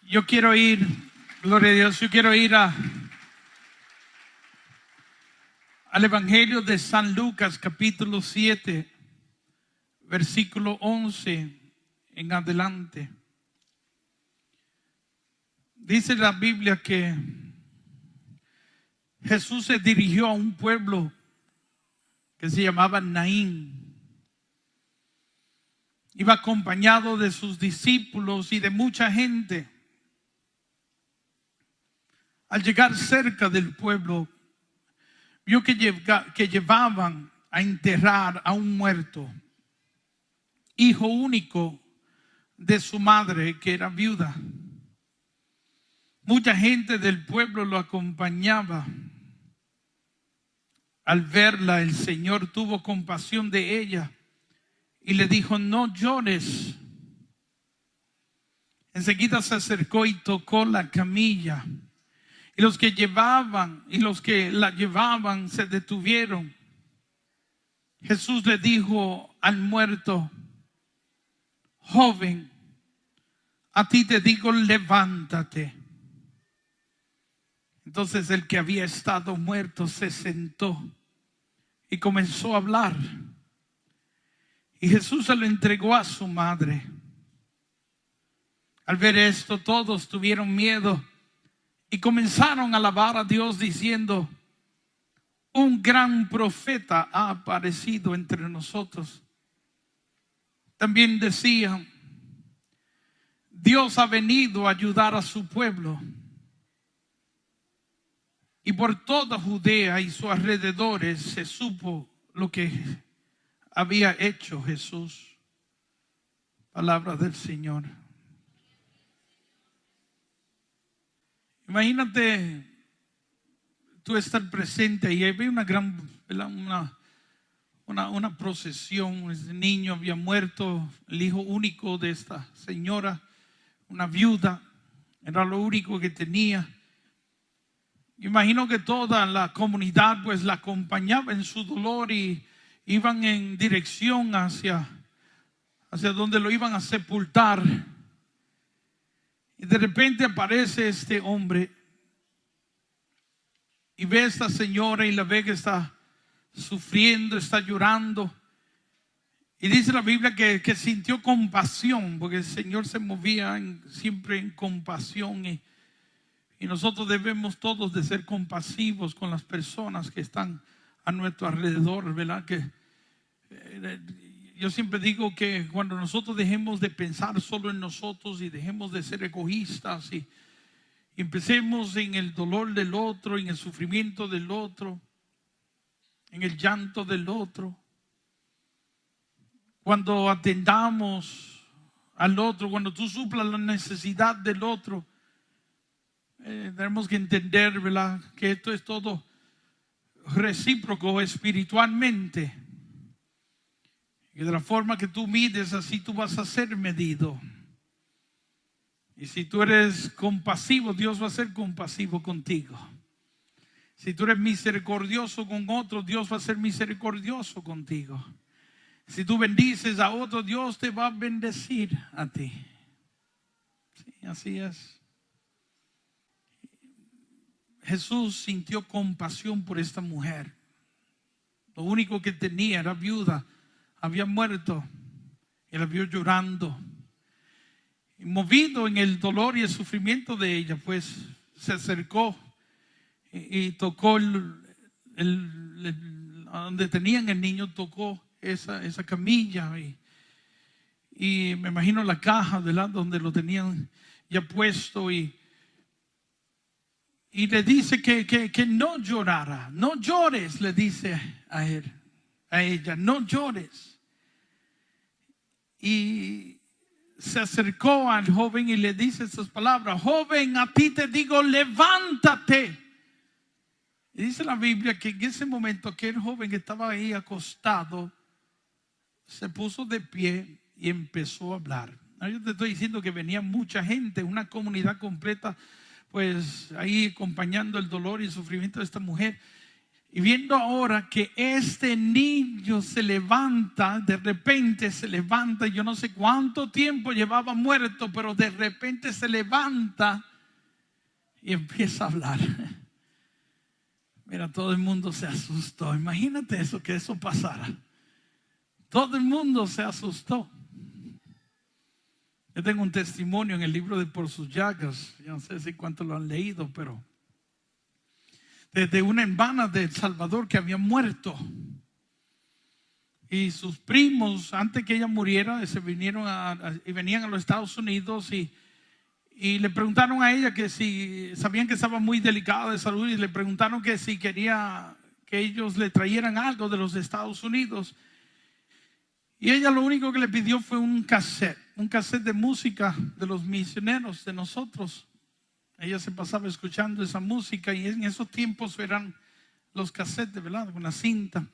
Yo quiero ir, gloria a Dios, yo quiero ir al Evangelio de San Lucas, capítulo 7, versículo 11 en adelante. Dice la Biblia que Jesús se dirigió a un pueblo que se llamaba Naín. Iba acompañado de sus discípulos y de mucha gente. Al llegar cerca del pueblo, vio que llevaban a enterrar a un muerto, hijo único de su madre, que era viuda. Mucha gente del pueblo lo acompañaba. Al verla, el Señor tuvo compasión de ella y le dijo: no llores. Enseguida se acercó y tocó la camilla. Y los que la llevaban se detuvieron. Jesús le dijo al muerto: joven, a ti te digo, levántate. Entonces el que había estado muerto se sentó y comenzó a hablar. Y Jesús se lo entregó a su madre. Al ver esto, todos tuvieron miedo y comenzaron a alabar a Dios diciendo: un gran profeta ha aparecido entre nosotros. También decían: Dios ha venido a ayudar a su pueblo. Y por toda Judea y sus alrededores se supo lo que había hecho Jesús. Palabra del Señor. Imagínate tú estar presente y había una gran, una procesión. Ese niño había muerto, el hijo único de esta señora, una viuda, era lo único que tenía. Imagino que toda la comunidad pues la acompañaba en su dolor y iban en dirección hacia donde lo iban a sepultar. Y de repente aparece este hombre y ve a esta señora y la ve que está sufriendo, está llorando. Y dice la Biblia que sintió compasión, porque el Señor se movía siempre en compasión. Y nosotros debemos todos de ser compasivos con las personas que están a nuestro alrededor, ¿verdad? Yo siempre digo que cuando nosotros dejemos de pensar solo en nosotros y dejemos de ser egoístas y empecemos en el dolor del otro, en el sufrimiento del otro, en el llanto del otro, cuando atendamos al otro, cuando tú suplas la necesidad del otro, tenemos que entender, ¿verdad?, que esto es todo recíproco espiritualmente. Y de la forma que tú mides, así tú vas a ser medido. Y si tú eres compasivo, Dios va a ser compasivo contigo. Si tú eres misericordioso con otros, Dios va a ser misericordioso contigo. Si tú bendices a otro, Dios te va a bendecir a ti. Sí, así es. Jesús sintió compasión por esta mujer. Lo único que tenía era viuda, había muerto y la vio llorando. Y movido en el dolor y el sufrimiento de ella, pues se acercó y tocó donde tenían el niño, tocó esa camilla y me imagino la caja, ¿verdad?, donde lo tenían ya puesto, y le dice que no llorara. No llores, le dice a ella, no llores. Y se acercó al joven y le dice estas palabras: joven, a ti te digo, levántate. Y dice la Biblia que en ese momento aquel joven que estaba ahí acostado se puso de pie y empezó a hablar. Yo te estoy diciendo que venía mucha gente, una comunidad completa, pues ahí acompañando el dolor y el sufrimiento de esta mujer. Y viendo ahora que este niño se levanta, de repente se levanta, yo no sé cuánto tiempo llevaba muerto, pero de repente se levanta y empieza a hablar. Mira, todo el mundo se asustó. Imagínate eso, que eso pasara. Todo el mundo se asustó. Yo tengo un testimonio en el libro de Por sus llagas. Yo no sé si cuántos lo han leído, pero de una hermana de El Salvador que había muerto. Y sus primos, antes que ella muriera, se vinieron y venían a los Estados Unidos y le preguntaron a ella que si sabían que estaba muy delicada de salud, y le preguntaron que si quería que ellos le trajeran algo de los Estados Unidos. Y ella lo único que le pidió fue un cassette de música de los misioneros, de nosotros. Ella se pasaba escuchando esa música, y en esos tiempos eran los cassettes, ¿verdad? Con la cinta.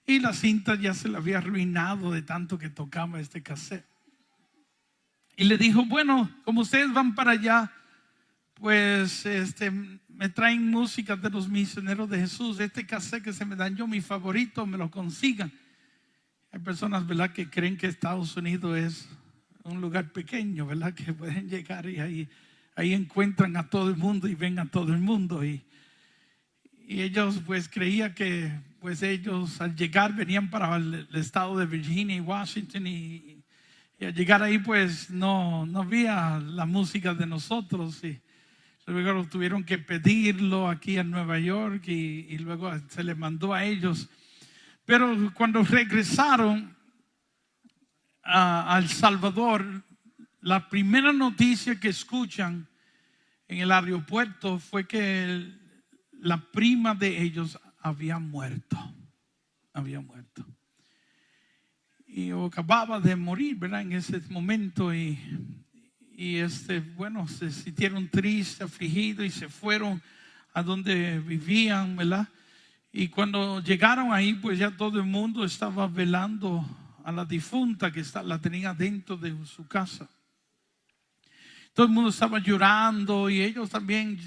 Y la cinta ya se la había arruinado de tanto que tocaba este cassette. Y le dijo, bueno, como ustedes van para allá, pues me traen música de los misioneros de Jesús. Este cassette que se me dañó, mi favorito, me lo consigan. Hay personas, ¿verdad?, que creen que Estados Unidos es un lugar pequeño, ¿verdad?, que pueden llegar y ahí encuentran a todo el mundo y ven a todo el mundo. Y ellos pues creían que pues ellos al llegar venían para el estado de Virginia y Washington, y al llegar ahí pues no había la música de nosotros, y luego tuvieron que pedirlo aquí en Nueva York, y luego se les mandó a ellos. Pero cuando regresaron a El Salvador, la primera noticia que escuchan en el aeropuerto fue que la prima de ellos había muerto. Y acababa de morir, ¿verdad?, en ese momento. Y bueno, se sintieron tristes, afligidos, y se fueron a donde vivían, ¿verdad? Y cuando llegaron ahí, pues ya todo el mundo estaba velando a la difunta, que la tenía dentro de su casa. Todo el mundo estaba llorando, y ellos también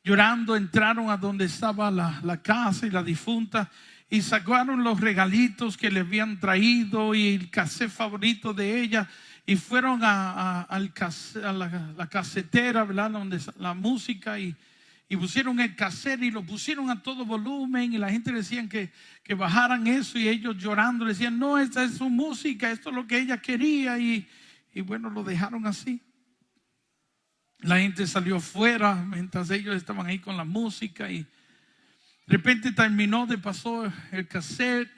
llorando entraron a donde estaba la casa y la difunta, y sacaron los regalitos que le habían traído y el cassette favorito de ella, y fueron a la casetera, ¿verdad?, donde la música, y pusieron el cassette y lo pusieron a todo volumen, y la gente decían que bajaran eso, y ellos llorando decían, no, esta es su música, esto es lo que ella quería, y bueno, lo dejaron así. La gente salió fuera mientras ellos estaban ahí con la música, y de repente pasó el cassette,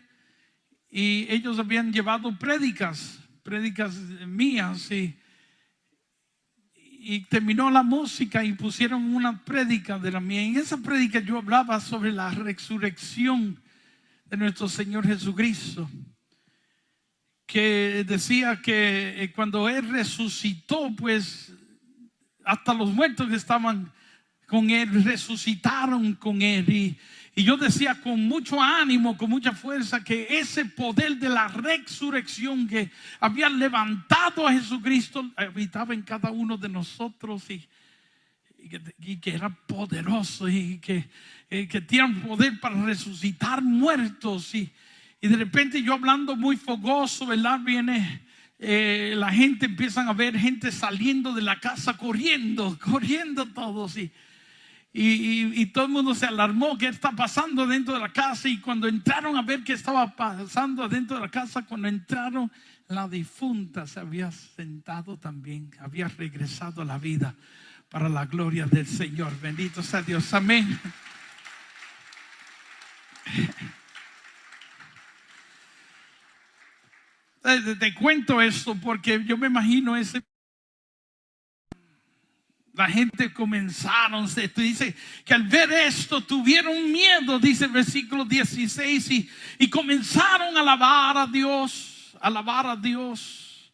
y ellos habían llevado prédicas mías, y terminó la música y pusieron una prédica de la mía. En esa prédica yo hablaba sobre la resurrección de nuestro Señor Jesucristo, que decía que cuando Él resucitó, pues hasta los muertos que estaban con Él resucitaron con Él. Y yo decía con mucho ánimo, con mucha fuerza, que ese poder de la resurrección que había levantado a Jesucristo habitaba en cada uno de nosotros, y que era poderoso, y que tiene poder para resucitar muertos. Y de repente yo hablando muy fogoso, ¿verdad? Viene la gente, empiezan a ver gente saliendo de la casa corriendo todos, y todo el mundo se alarmó. ¿Qué está pasando dentro de la casa? Y cuando entraron a ver qué estaba pasando dentro de la casa, cuando entraron, la difunta se había sentado también, había regresado a la vida, para la gloria del Señor. Bendito sea Dios, amén. Te cuento esto porque yo me imagino la gente comenzaron, dice que al ver esto tuvieron miedo, dice el versículo 16, y comenzaron a alabar a Dios,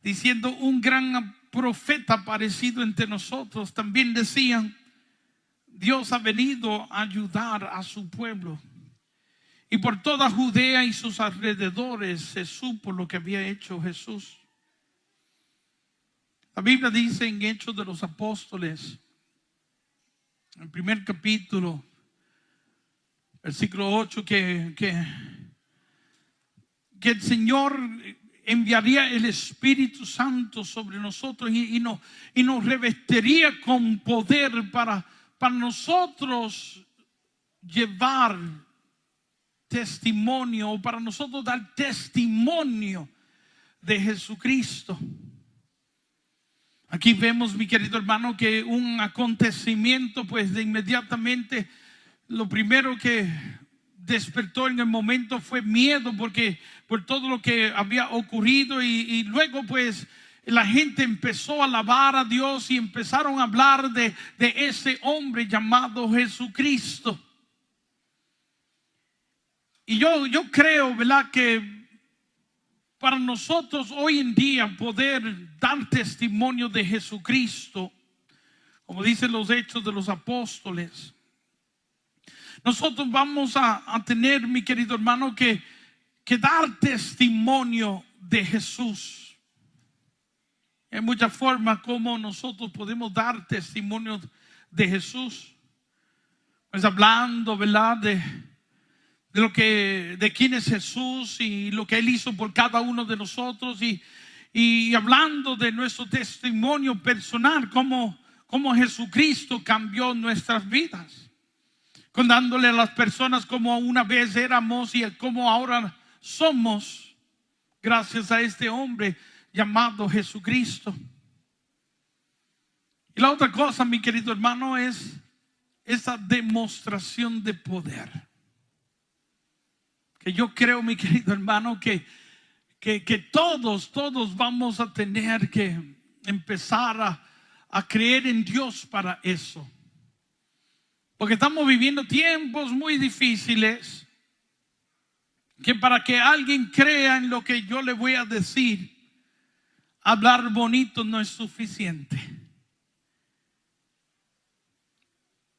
diciendo, un gran profeta aparecido entre nosotros. También decían, Dios ha venido a ayudar a su pueblo. Y por toda Judea y sus alrededores se supo lo que había hecho Jesús. La Biblia dice en Hechos de los Apóstoles, en el primer capítulo, versículo 8, que el Señor enviaría el Espíritu Santo sobre nosotros y nos revestiría con poder para nosotros llevar testimonio, para nosotros dar testimonio de Jesucristo. Aquí vemos, mi querido hermano, que un acontecimiento, pues de inmediatamente lo primero que despertó en el momento fue miedo, porque por todo lo que había ocurrido, y luego pues la gente empezó a alabar a Dios y empezaron a hablar de ese hombre llamado Jesucristo. Y yo creo, ¿verdad?, que para nosotros hoy en día poder dar testimonio de Jesucristo, como dicen los Hechos de los Apóstoles, nosotros vamos a tener, mi querido hermano, que dar testimonio de Jesús. Hay muchas formas como nosotros podemos dar testimonio de Jesús. Pues hablando, ¿verdad?, de quién es Jesús y lo que Él hizo por cada uno de nosotros, y hablando de nuestro testimonio personal, cómo Jesucristo cambió nuestras vidas, contándole a las personas cómo una vez éramos y cómo ahora somos gracias a este hombre llamado Jesucristo. Y la otra cosa, mi querido hermano, es esa demostración de poder. Que yo creo, mi querido hermano, que todos vamos a tener que empezar a creer en Dios para eso. Porque estamos viviendo tiempos muy difíciles, que para que alguien crea en lo que yo le voy a decir, hablar bonito no es suficiente.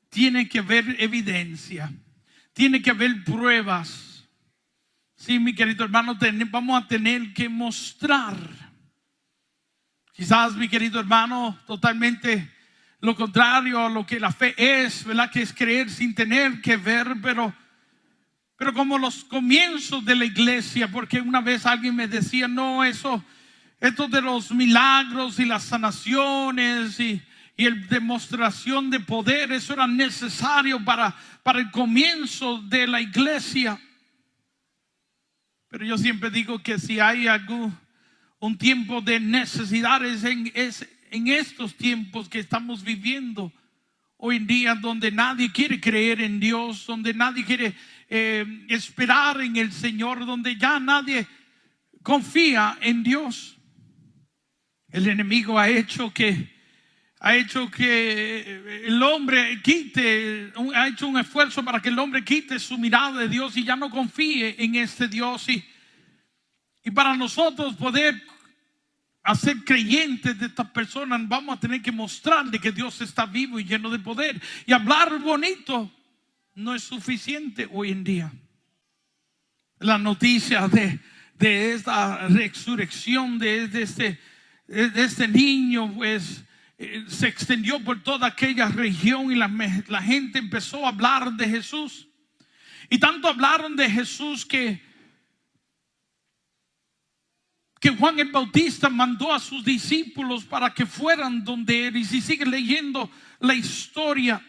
Tiene que haber evidencia, tiene que haber pruebas. Sí, mi querido hermano, vamos a tener que mostrar. Quizás, mi querido hermano, totalmente lo contrario a lo que la fe es, ¿verdad?, que es creer sin tener que ver, pero como los comienzos de la iglesia, porque una vez alguien me decía, no, esto de los milagros y las sanaciones y la demostración de poder, eso era necesario para el comienzo de la iglesia. Pero yo siempre digo que si hay un tiempo de necesidades en estos tiempos que estamos viviendo hoy en día, donde nadie quiere creer en Dios, donde nadie quiere esperar en el Señor, donde ya nadie confía en Dios. El enemigo ha hecho que el hombre ha hecho un esfuerzo para que el hombre quite su mirada de Dios y ya no confíe en este Dios. Y para nosotros poder hacer creyentes de estas personas, vamos a tener que mostrarle que Dios está vivo y lleno de poder. Y hablar bonito no es suficiente hoy en día. La noticia de esta resurrección de este niño, pues se extendió por toda aquella región y la gente empezó a hablar de Jesús. Y tanto hablaron de Jesús que Juan el Bautista mandó a sus discípulos para que fueran donde él. Y si sigue leyendo la historia,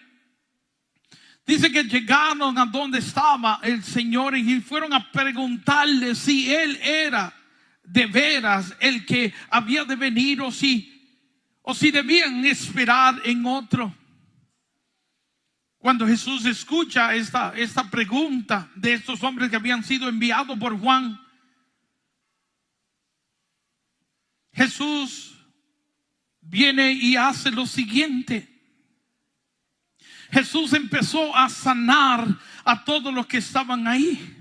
dice que llegaron a donde estaba el Señor y fueron a preguntarle si él era de veras el que había de venir, o si debían esperar en otro. Cuando Jesús escucha esta pregunta de estos hombres que habían sido enviados por Juan, Jesús viene y hace lo siguiente. Jesús empezó a sanar a todos los que estaban ahí.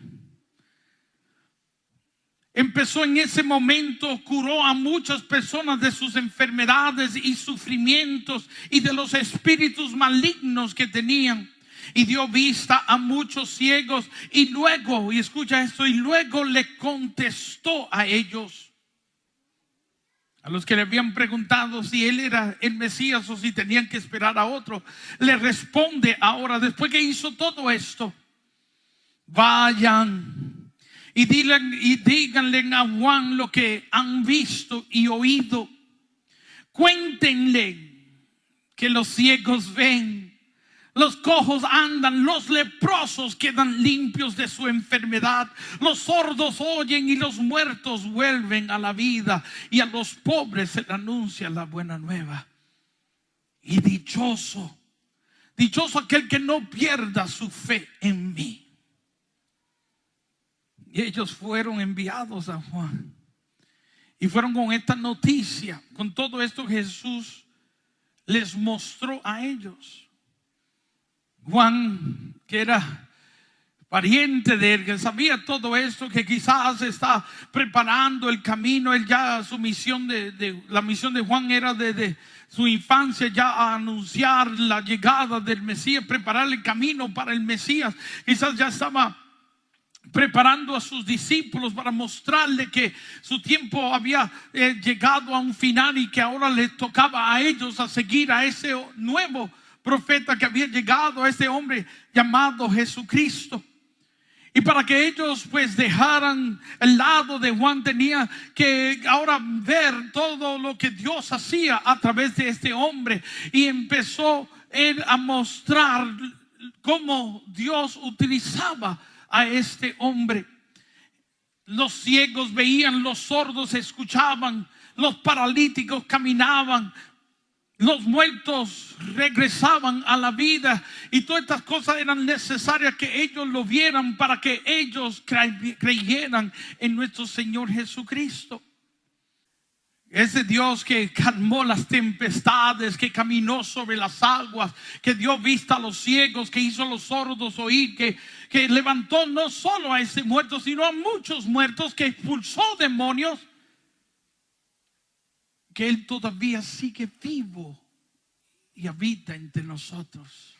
Empezó en ese momento, curó a muchas personas de sus enfermedades y sufrimientos y de los espíritus malignos que tenían. Y dio vista a muchos ciegos. Y luego, y escucha esto, y luego le contestó a ellos, a los que le habían preguntado si él era el Mesías o si tenían que esperar a otro. Le responde ahora, después que hizo todo esto, vayan y díganle a Juan lo que han visto y oído. Cuéntenle que los ciegos ven, los cojos andan, los leprosos quedan limpios de su enfermedad, los sordos oyen y los muertos vuelven a la vida, y a los pobres se le anuncia la buena nueva. Y dichoso aquel que no pierda su fe en mí. Y ellos fueron enviados a Juan y fueron con esta noticia, con todo esto Jesús les mostró a ellos. Juan, que era pariente de él, que sabía todo esto, que quizás está preparando el camino. Él ya, su misión la misión de Juan era desde su infancia ya a anunciar la llegada del Mesías, preparar el camino para el Mesías. Quizás ya estaba preparando a sus discípulos para mostrarle que su tiempo había llegado a un final y que ahora les tocaba a ellos a seguir a ese nuevo profeta que había llegado, a este hombre llamado Jesucristo. Y para que ellos pues dejaran el lado de Juan, tenía que ahora ver todo lo que Dios hacía a través de este hombre. Y empezó él a mostrar cómo Dios utilizaba a este hombre. Los ciegos veían, los sordos escuchaban, los paralíticos caminaban, los muertos regresaban a la vida, y todas estas cosas eran necesarias que ellos lo vieran para que ellos creyeran en nuestro Señor Jesucristo. Ese Dios que calmó las tempestades, que caminó sobre las aguas, que dio vista a los ciegos, que hizo a los sordos oír, que levantó no solo a ese muerto, sino a muchos muertos, que expulsó demonios, que Él todavía sigue vivo y habita entre nosotros.